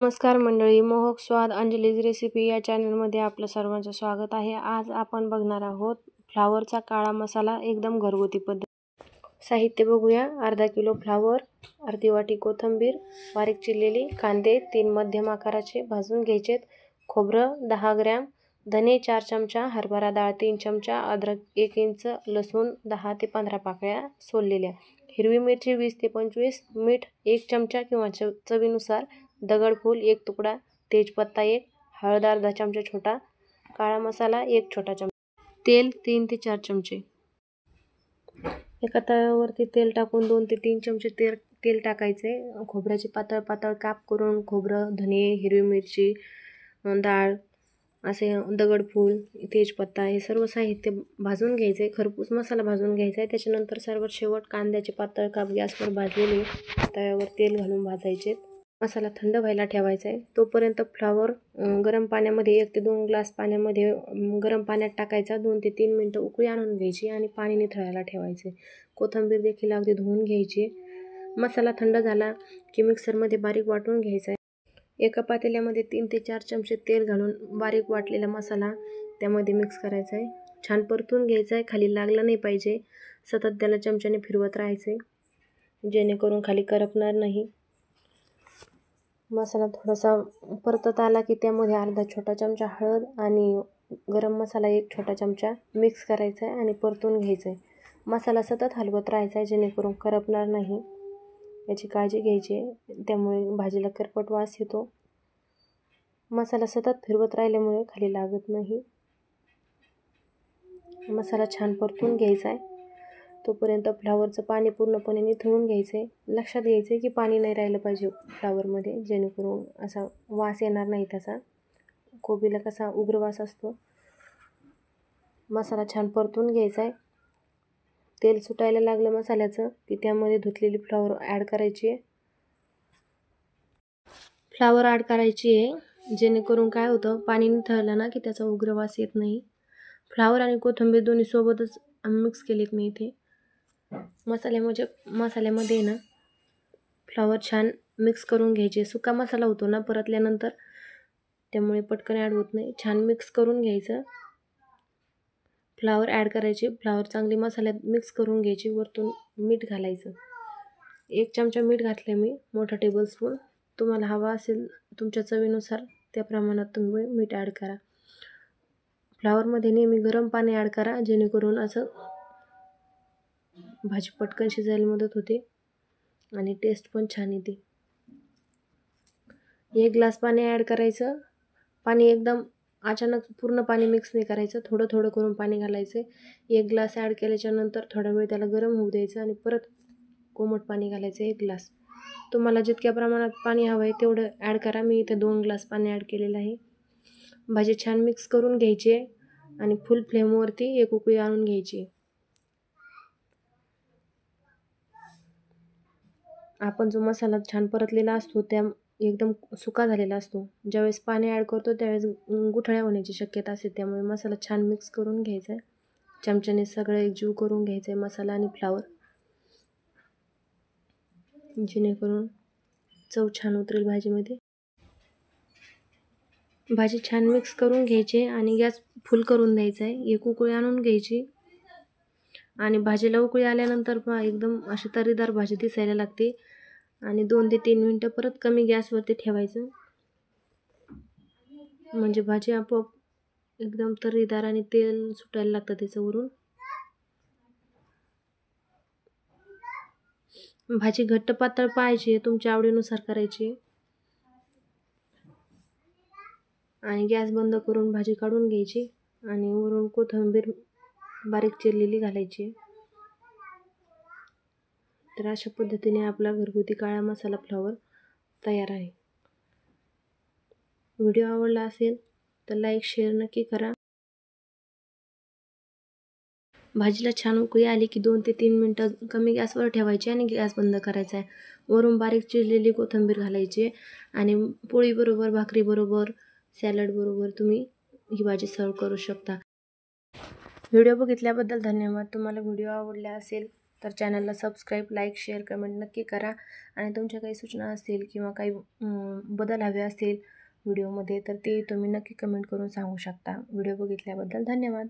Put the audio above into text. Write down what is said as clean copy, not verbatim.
नमस्कार मंडळी, मोहक स्वाद अंजलीज रेसिपी या चॅनलमध्ये आपलं सर्वांचं स्वागत आहे। आज आपण बघणार आहोत फ्लावरचा काळा मसाला एकदम घरगुती पद्धत। साहित्य बघूया। अर्धा किलो फ्लावर, अर्धी वाटी कोथिंबीर, बारीक चिरलेली कांदे 3 मध्यम आकाराचे भाजून घ्यायचेत, खोबरं 10 ग्रॅम, धने 4 चमचा, हरभरा डाळ 3 चमचा, अद्रक 1 इंच, लसूण 10 ते 15 पाकळ्या सोललेल्या, हिरवी मिरची 20 ते 25, मीठ 1 चमचा किंवा चवीनुसार, दगडफूल 1 तुकडा, तेजपत्ता 1, हळद अर्धा चमचा छोटा, काळा मसाला 1 छोटा चमचा, तेल 3 ते 4 चमचे। एका तव्यावरती तेल टाकून 2 ते 3 चमचे तेल टाकायचे। खोबऱ्याचे पातळ पातळ काप करून खोबरं, धने, हिरवी मिरची, डाळ, असे दगडफूल, तेजपत्ता हे सर्व साहित्य भाजून घ्यायचे। खरपूस मसाला भाजून घ्यायचा आहे। त्याच्यानंतर सर्वात शेवट कांद्याचे पातळ काप गॅसवर भाजलेले तव्यावर तेल घालून भाजायचे। मसाला थंड व्हायला ठेवायचा आहे। तोपर्यंत फ्लावर गरम पाण्यामध्ये 1 ते 2 ग्लास पाण्यामध्ये गरम पाण्यात टाकायचा, 2 ते 3 मिनिटं उकळी आणून घ्यायची आणि पाणी निथळायला ठेवायचे। कोथिंबीर देखील अगदी धुवून घ्यायची। मसाला थंड झाला की मिक्सरमध्ये बारीक वाटून घ्यायचा आहे। एका पातेल्यामध्ये 3 ते 4 चमचे तेल घालून बारीक वाटलेला मसाला त्यामध्ये मिक्स करायचा आहे। छान परतून घ्यायचा आहे, खाली लागला नाही पाहिजे। सतत त्याला चमच्याने फिरवत राहायचे जेणेकरून खाली करपणार नाही। मसाला थोडासा परतत आला की त्यामध्ये अर्धा छोटा चमचा हळद आणि गरम मसाला 1 छोटा चमचा मिक्स करायचा आहे आणि परतून घ्यायचा आहे। मसाला सतत हलवत राहायचा आहे जेणेकरून करपणार नाही, याची काळजी घ्यायची आहे, त्यामुळे भाजीला करपट वास येतो। मसाला सतत फिरवत राहिल्यामुळे खाली लागत नाही। मसाला छान परतून घ्यायचा आहे। तोपर्यंत फ्लावरचं पाणी पूर्णपणे निथळून घ्यायचं आहे। लक्षात घ्यायचं आहे की पाणी नाही राहिलं पाहिजे फ्लावरमध्ये, जेणेकरून असा वास येणार नाही त्याचा। कोबीला कसा उग्र वास असतो। मसाला छान परतून घ्यायचा आहे। तेल सुटायला लागलं मसाल्याचं की त्यामध्ये धुतलेली फ्लावर ॲड करायची आहे। फ्लावर ॲड करायची आहे जेणेकरून काय होतं, पाणी निथळलं ना की त्याचा उग्र वास येत नाही। फ्लावर आणि कोथिंबीर दोन्ही सोबतच मिक्स केलेत मी इथे। मसाल्यामध्ये ना फ्लावर छान मिक्स करून घ्यायचे। सुका मसाला होतो ना परतल्यानंतर, त्यामुळे पटकन ॲड होत नाही। छान मिक्स करून घ्यायचं। फ्लावर ॲड करायची, फ्लावर चांगली मसाल्यात मिक्स करून घ्यायची। वरतून मीठ घालायचं, 1 चमचा मीठ घातलं मी, मोठा टेबलस्पून। तुम्हाला हवा असेल तुमच्या चवीनुसार त्या प्रमाणात तुम्ही मीठ ॲड करा। फ्लावरमध्ये नेहमी गरम पाणी ॲड करा जेणेकरून असं भाजी पटकन शिजायला मदत होते आणि टेस्ट पण छान येते। 1 ग्लास पाणी ॲड करायचं। पाणी एकदम अचानक पूर्ण पाणी मिक्स नाही करायचं, थोडं थोडं करून पाणी घालायचं। 1 ग्लास ॲड केल्याच्या नंतर थोडा वेळ त्याला गरम होऊ द्यायचं आणि परत कोमट पाणी घालायचं 1 ग्लास। तुम्हाला जितक्या प्रमाणात पाणी हवं आहे तेवढं ॲड करा। मी इथे 2 ग्लास पाणी ॲड केलेलं आहे। भाजी छान मिक्स करून घ्यायची आहे आणि फुल फ्लेमवरती 1 उकळी आणून घ्यायची। आपण जो मसाला छान परतलेला असतो त्या एकदम सुका झालेला असतो। ज्यावेळेस पाणी ॲड करतो त्यावेळेस गुठळ्या होण्याची शक्यता असते, त्यामुळे मसाला छान मिक्स करून घ्यायचा आहे। चमच्याने सगळं एकजीव करून घ्यायचं आहे मसाला आणि फ्लावर, जेणेकरून चव छान उतरेल भाजीमध्ये। भाजी छान मिक्स करून घ्यायची आणि गॅस फुल करून द्यायचा आहे। 1 उकळी आणून घ्यायची आणि भाजीला उकळी आल्यानंतर एकदम अशी तर्रीदार भाजी दिसायला लागते आणि 2 ते 3 मिनिटं परत कमी गॅसवरती ठेवायचं, म्हणजे भाजी आपोआप एकदम तर्रीदार आणि तेल सुटायला लागतं त्याच्यावरून। भाजी घट्ट पातळ पाहिजे तुमच्या आवडीनुसार करायची आणि गॅस बंद करून भाजी काढून घ्यायची आणि वरून कोथिंबीर बारीक चिरलेली घालायची। तर अशा पद्धतीने आपला घरगुती काळा मसाला फ्लावर तयार आहे। व्हिडिओ आवडला असेल तर लाईक शेअर नक्की करा। भाजीला छान उकळी आली की 2 ते 3 मिनिटं कमी गॅसवर ठेवायची आणि गॅस बंद करायचा आहे। वरून बारीक चिरलेली कोथिंबीर घालायची आणि पोळीबरोबर, भाकरीबरोबर, सॅलडबरोबर तुम्ही ही भाजी सर्व करू शकता। व्हिडिओ बघितल्याबद्दल धन्यवाद। तुम्हाला व्हिडिओ आवडला असेल तर चॅनलला सबस्क्राईब, लाईक, शेअर, कमेंट नक्की करा. आणि तुमच्या काही सूचना असतील किंवा काही बदल हवे असतील व्हिडिओमध्ये तर ते तुम्ही नक्की कमेंट करून सांगू शकता. व्हिडिओ बघितल्याबद्दल धन्यवाद.